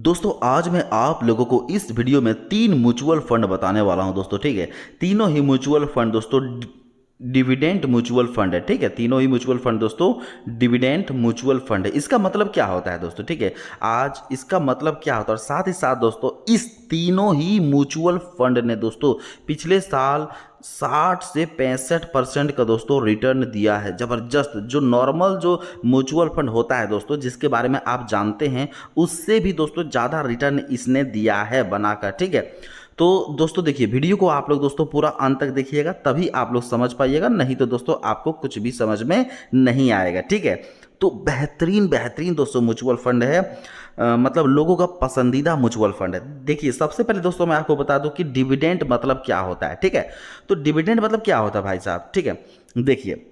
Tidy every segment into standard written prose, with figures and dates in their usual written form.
दोस्तों आज मैं आप लोगों को इस वीडियो में 3 म्यूचुअल फंड बताने वाला हूं दोस्तों। ठीक है, तीनों ही म्यूचुअल फंड दोस्तों डिविडेंड म्यूचुअल फंड है। ठीक है, तीनों ही म्यूचुअल फंड दोस्तों डिविडेंड म्यूचुअल फंड है। इसका मतलब क्या होता है दोस्तों? ठीक है, आज इसका मतलब क्या होता है और साथ ही साथ दोस्तों इस तीनों ही म्यूचुअल फंड ने दोस्तों पिछले साल 60 से 65% का दोस्तों रिटर्न दिया है। ज़बरदस्त। जो नॉर्मल जो म्यूचुअल फंड होता है दोस्तों, जिसके बारे में आप जानते हैं, उससे भी दोस्तों ज़्यादा रिटर्न इसने दिया है बनाकर। ठीक है, तो दोस्तों देखिए वीडियो को आप लोग दोस्तों पूरा अंत तक देखिएगा, तभी आप लोग समझ पाइएगा, नहीं तो दोस्तों आपको कुछ भी समझ में नहीं आएगा। ठीक है, तो बेहतरीन बेहतरीन दोस्तों म्यूचुअल फंड है, मतलब लोगों का पसंदीदा म्यूचुअल फंड है। देखिए सबसे पहले दोस्तों मैं आपको बता दूं कि डिविडेंड मतलब क्या होता है। ठीक है, तो डिविडेंड मतलब क्या होता है भाई साहब? ठीक है, देखिए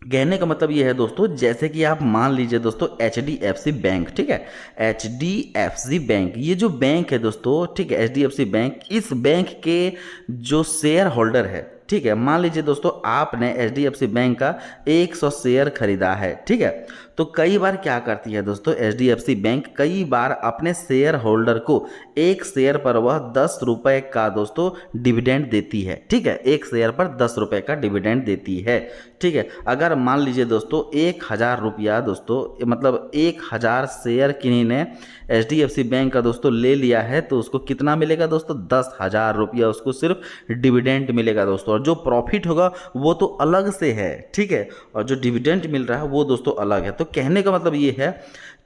कहने का मतलब ये है दोस्तों, जैसे कि आप मान लीजिए दोस्तों HDFC बैंक। ठीक है, HDFC बैंक ये जो बैंक है दोस्तों, ठीक है, HDFC बैंक, इस बैंक के जो शेयर होल्डर है, ठीक है, मान लीजिए दोस्तों आपने HDFC बैंक का 100 शेयर खरीदा है। ठीक है, तो कई बार क्या करती है दोस्तों HDFC बैंक, कई बार अपने शेयर होल्डर को एक शेयर पर वह 10 रुपए का दोस्तों डिविडेंड देती है। ठीक है, एक शेयर पर 10 रुपए का डिविडेंड देती है। ठीक है, अगर मान लीजिए दोस्तों 1000 रुपया दोस्तों, मतलब 1000 शेयर किन्हीं ने HDFC बैंक का दोस्तों ले लिया है, तो उसको कितना मिलेगा दोस्तों? 10,000 रुपया उसको सिर्फ डिविडेंड मिलेगा दोस्तों। और जो प्रॉफिट होगा वो तो अलग से है। ठीक है, और जो डिविडेंड मिल रहा है वो दोस्तों अलग है। तो कहने का मतलब ये है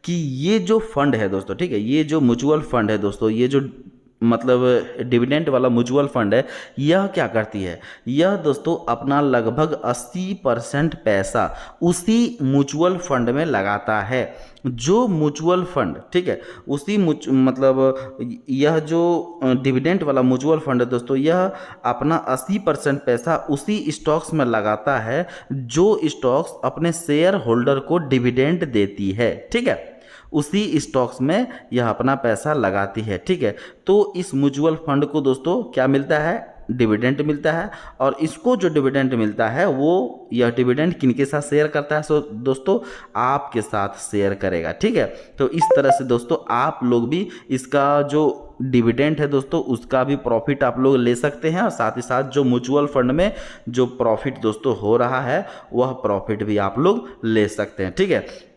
कि ये जो फंड है दोस्तों, ठीक है, ये जो म्यूचुअल फंड है दोस्तों, ये जो मतलब डिविडेंड वाला म्यूचुअल फंड है, यह क्या करती है, यह दोस्तों अपना लगभग 80% पैसा उसी म्यूचुअल फंड में लगाता है। जो म्यूचुअल फंड, ठीक है, उसी मतलब यह जो डिविडेंड वाला म्यूचुअल फंड है दोस्तों, यह अपना 80% पैसा उसी स्टॉक्स में लगाता है जो स्टॉक्स अपने शेयर होल्डर को डिविडेंड देती है। ठीक है, उसी स्टॉक्स में यह अपना पैसा लगाती है। ठीक है, तो इस म्यूचुअल फंड को दोस्तों क्या मिलता है? डिविडेंड मिलता है। और इसको जो डिविडेंड मिलता है वो, यह डिविडेंड किनके साथ शेयर करता है? सो दोस्तों आपके साथ शेयर करेगा। ठीक है, तो इस तरह से दोस्तों आप लोग भी इसका जो डिविडेंड है दोस्तों, उसका भी प्रॉफिट आप लोग ले सकते हैं, और साथ ही साथ जो म्यूचुअल फंड में जो प्रॉफिट दोस्तों हो रहा है वह प्रॉफिट भी आप लोग ले सकते हैं। ठीक है,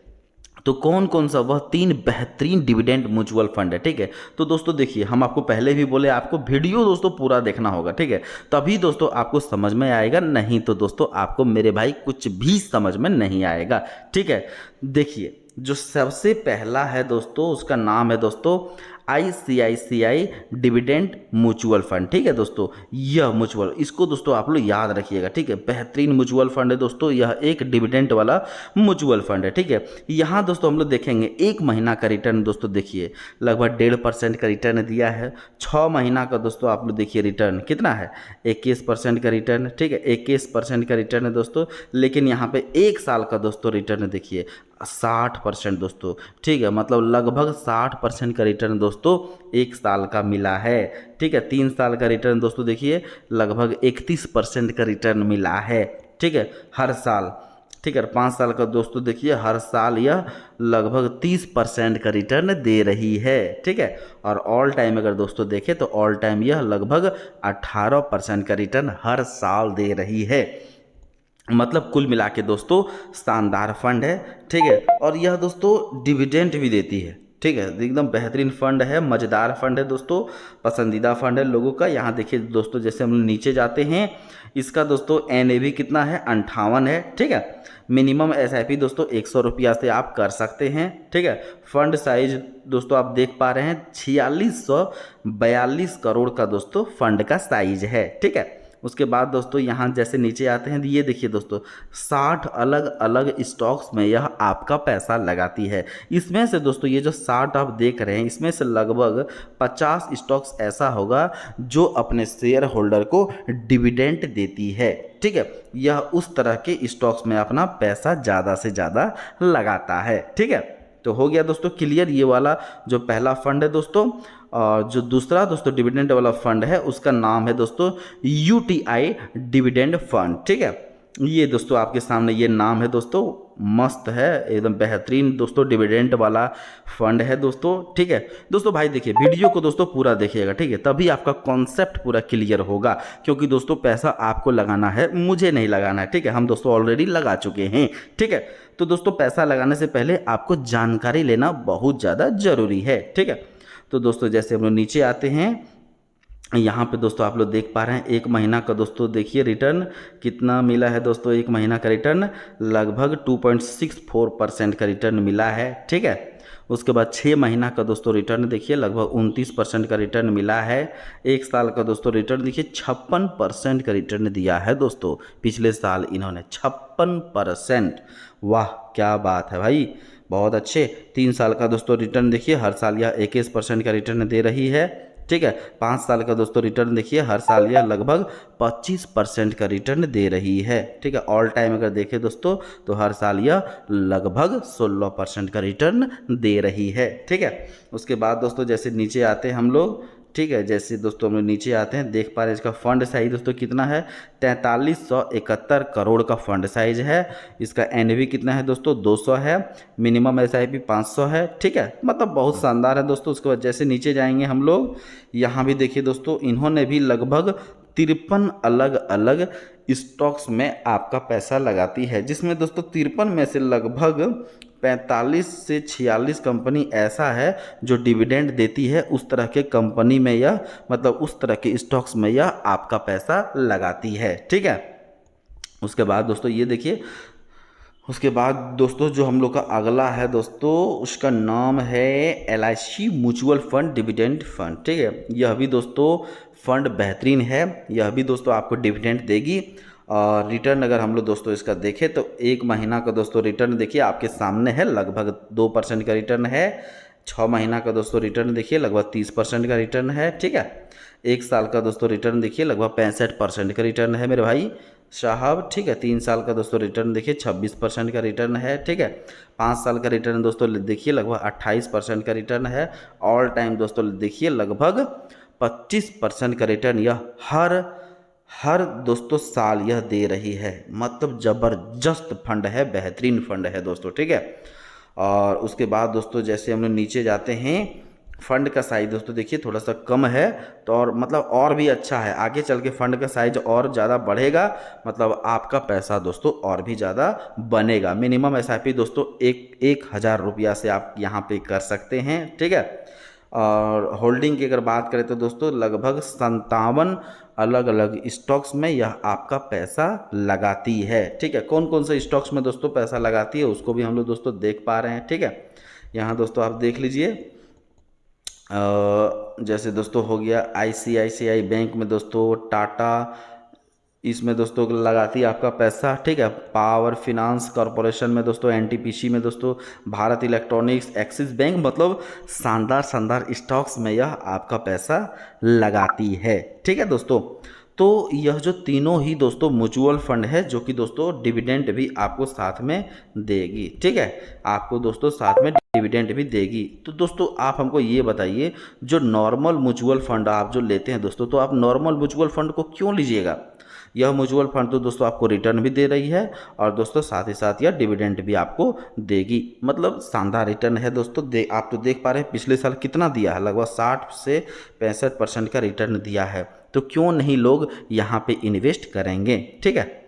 तो कौन कौन सा वह 3 बेहतरीन डिविडेंड म्यूचुअल फंड है। ठीक है, तो दोस्तों देखिए हम आपको पहले भी बोले, आपको वीडियो दोस्तों पूरा देखना होगा। ठीक है, तभी दोस्तों आपको समझ में आएगा, नहीं तो दोस्तों आपको मेरे भाई कुछ भी समझ में नहीं आएगा। ठीक है, देखिए जो सबसे पहला है दोस्तों, उसका नाम है दोस्तों ICICI डिविडेंड म्यूचुअल फंड। ठीक है दोस्तों, यह म्यूचुअल, इसको दोस्तों आप लोग याद रखिएगा। ठीक है, बेहतरीन म्यूचुअल फंड है दोस्तों, यह एक डिविडेंड वाला म्यूचुअल फंड है। ठीक है, यहाँ दोस्तों हम लोग देखेंगे 1 महीना का रिटर्न दोस्तों, देखिए लगभग 1.5% का रिटर्न दिया है। 6 महीना का दोस्तों आप लोग देखिए रिटर्न कितना है? 21% का रिटर्न। ठीक है, 21% का रिटर्न है दोस्तों। लेकिन यहाँ पे 1 साल का दोस्तों रिटर्न देखिए 60% दोस्तों। ठीक है, मतलब लगभग 60% का रिटर्न दोस्तों 1 साल का मिला है। ठीक है, 3 साल का रिटर्न दोस्तों देखिए लगभग 31% का रिटर्न मिला है। ठीक है, हर साल। ठीक है, 5 साल का दोस्तों देखिए हर साल यह लगभग 30% का रिटर्न दे रही है। ठीक है, और ऑल टाइम अगर दोस्तों देखें तो ऑल टाइम यह लगभग 18% का रिटर्न हर साल दे रही है। मतलब कुल मिला के दोस्तों शानदार फंड है। ठीक है, और यह दोस्तों डिविडेंड भी देती है। ठीक है, एकदम बेहतरीन फंड है, मज़ेदार फंड है दोस्तों, पसंदीदा फंड है लोगों का। यहाँ देखिए दोस्तों, जैसे हम नीचे जाते हैं, इसका दोस्तों NAV कितना है? 58 है। ठीक है, मिनिमम SIP दोस्तों 100 रुपया से आप कर सकते हैं। ठीक है, फंड साइज दोस्तों आप देख पा रहे हैं 4642 करोड़ का दोस्तों फंड का साइज है। ठीक है, उसके बाद दोस्तों यहाँ जैसे नीचे आते हैं, ये देखिए दोस्तों 60 अलग अलग स्टॉक्स में यह आपका पैसा लगाती है। इसमें से दोस्तों ये जो 60 आप देख रहे हैं, इसमें से लगभग 50 स्टॉक्स ऐसा होगा जो अपने शेयर होल्डर को डिविडेंड देती है। ठीक है, यह उस तरह के स्टॉक्स में अपना पैसा ज़्यादा से ज़्यादा लगाता है। ठीक है, तो हो गया दोस्तों क्लियर ये वाला जो पहला फंड है दोस्तों। और जो दूसरा दोस्तों डिविडेंड वाला फंड है, उसका नाम है दोस्तों UTI डिविडेंड फंड। ठीक है, ये दोस्तों आपके सामने ये नाम है दोस्तों, मस्त है एकदम बेहतरीन दोस्तों, डिविडेंड वाला फंड है दोस्तों। ठीक है दोस्तों, भाई देखिए वीडियो को दोस्तों पूरा देखिएगा, ठीक है, तभी आपका कॉन्सेप्ट पूरा क्लियर होगा। क्योंकि दोस्तों पैसा आपको लगाना है, मुझे नहीं लगाना है, ठीक है, हम दोस्तों ऑलरेडी लगा चुके हैं। ठीक है, तो दोस्तों पैसा लगाने से पहले आपको जानकारी लेना बहुत ज़्यादा ज़रूरी है। ठीक है, तो दोस्तों जैसे हम लोग नीचे आते हैं, यहाँ पे दोस्तों आप लोग देख पा रहे हैं एक महीना का दोस्तों देखिए रिटर्न कितना मिला है दोस्तों। एक महीना का रिटर्न लगभग 2.64% का रिटर्न मिला है। ठीक है, उसके बाद 6 महीना का दोस्तों रिटर्न देखिए लगभग 29% का रिटर्न मिला है। एक साल का दोस्तों रिटर्न देखिए 56% का रिटर्न दिया है दोस्तों। पिछले साल इन्होंने 56%, वाह क्या बात है भाई, बहुत अच्छे। 3 साल का दोस्तों रिटर्न देखिए हर साल यह 21% का रिटर्न दे रही है। ठीक है, 5 साल का दोस्तों रिटर्न देखिए हर साल यह लगभग 25% का रिटर्न दे रही है। ठीक है, ऑल टाइम अगर देखें दोस्तों तो हर साल यह लगभग 16% का रिटर्न दे रही है। ठीक है, उसके बाद दोस्तों जैसे नीचे आते हैं हम लोग, ठीक है, जैसे दोस्तों हम लोग नीचे आते हैं देख पा रहे हैं इसका फंड साइज दोस्तों कितना है, 4371 करोड़ का फंड साइज है। इसका एनवी कितना है दोस्तों, 200 है। मिनिमम एसआईपी 500 है। ठीक है, मतलब बहुत शानदार है दोस्तों। उसके बाद जैसे नीचे जाएंगे हम लोग, यहाँ भी देखिए दोस्तों इन्होंने भी लगभग 53 अलग अलग स्टॉक्स में आपका पैसा लगाती है, जिसमें दोस्तों 53 में से लगभग 45 से 46 कंपनी ऐसा है जो डिविडेंड देती है। उस तरह के कंपनी में यह, मतलब उस तरह के स्टॉक्स में यह आपका पैसा लगाती है। ठीक है, उसके बाद दोस्तों ये देखिए, उसके बाद दोस्तों जो हम लोग का अगला है दोस्तों, उसका नाम है LIC mutual fund dividend fund. ठीक है, यह भी दोस्तों फंड बेहतरीन है, यह भी दोस्तों आपको डिविडेंड देगी। और रिटर्न अगर हम लोग दोस्तों इसका देखें तो एक महीना का दोस्तों रिटर्न देखिए आपके सामने है लगभग 2% का रिटर्न है। 6 महीना का दोस्तों रिटर्न देखिए लगभग 30% का रिटर्न है। ठीक है, एक साल का दोस्तों रिटर्न देखिए लगभग 65% का रिटर्न है मेरे भाई साहब। ठीक है, 3 साल का दोस्तों रिटर्न देखिए 26% का रिटर्न है। ठीक है, 5 साल का रिटर्न दोस्तों देखिए लगभग 28% का रिटर्न है। ऑल टाइम दोस्तों देखिए लगभग 25% का रिटर्न यह हर दोस्तों साल यह दे रही है। मतलब ज़बरदस्त फंड है, बेहतरीन फंड है दोस्तों। ठीक है, और उसके बाद दोस्तों जैसे हम लोग नीचे जाते हैं, फंड का साइज दोस्तों देखिए थोड़ा सा कम है, तो और मतलब और भी अच्छा है। आगे चल के फंड का साइज और ज़्यादा बढ़ेगा, मतलब आपका पैसा दोस्तों और भी ज़्यादा बनेगा। मिनिमम एसआईपी दोस्तों 1,000 रुपया से आप यहाँ पे कर सकते हैं। ठीक है, और होल्डिंग की अगर बात करें तो दोस्तों लगभग 57 अलग अलग स्टॉक्स में यह आपका पैसा लगाती है। ठीक है, कौन कौन से स्टॉक्स में दोस्तों पैसा लगाती है उसको भी हम लोग दोस्तों देख पा रहे हैं। ठीक है, यहाँ दोस्तों आप देख लीजिए, जैसे दोस्तों हो गया ICICI बैंक में दोस्तों, टाटा इसमें दोस्तों लगाती है आपका पैसा। ठीक है, पावर फिनांस कॉरपोरेशन में दोस्तों, NTPC में दोस्तों, भारत इलेक्ट्रॉनिक्स, एक्सिस बैंक, मतलब शानदार शानदार स्टॉक्स में यह आपका पैसा लगाती है। ठीक है दोस्तों, तो यह जो तीनों ही दोस्तों म्यूचुअल फंड है जो कि दोस्तों डिविडेंड भी आपको साथ में देगी। ठीक है, आपको दोस्तों साथ में डिविडेंड भी देगी। तो दोस्तों आप हमको ये बताइए, जो नॉर्मल म्यूचुअल फंड आप जो लेते हैं दोस्तों, तो आप नॉर्मल म्यूचुअल फंड को क्यों लीजिएगा? यह म्यूचुअल फंड तो दोस्तों आपको रिटर्न भी दे रही है और दोस्तों साथ ही साथ यह डिविडेंड भी आपको देगी। मतलब शानदार रिटर्न है दोस्तों। आप तो देख पा रहे हैं पिछले साल कितना दिया है, लगभग 60 से 65% का रिटर्न दिया है। तो क्यों नहीं लोग यहाँ पे इन्वेस्ट करेंगे। ठीक है।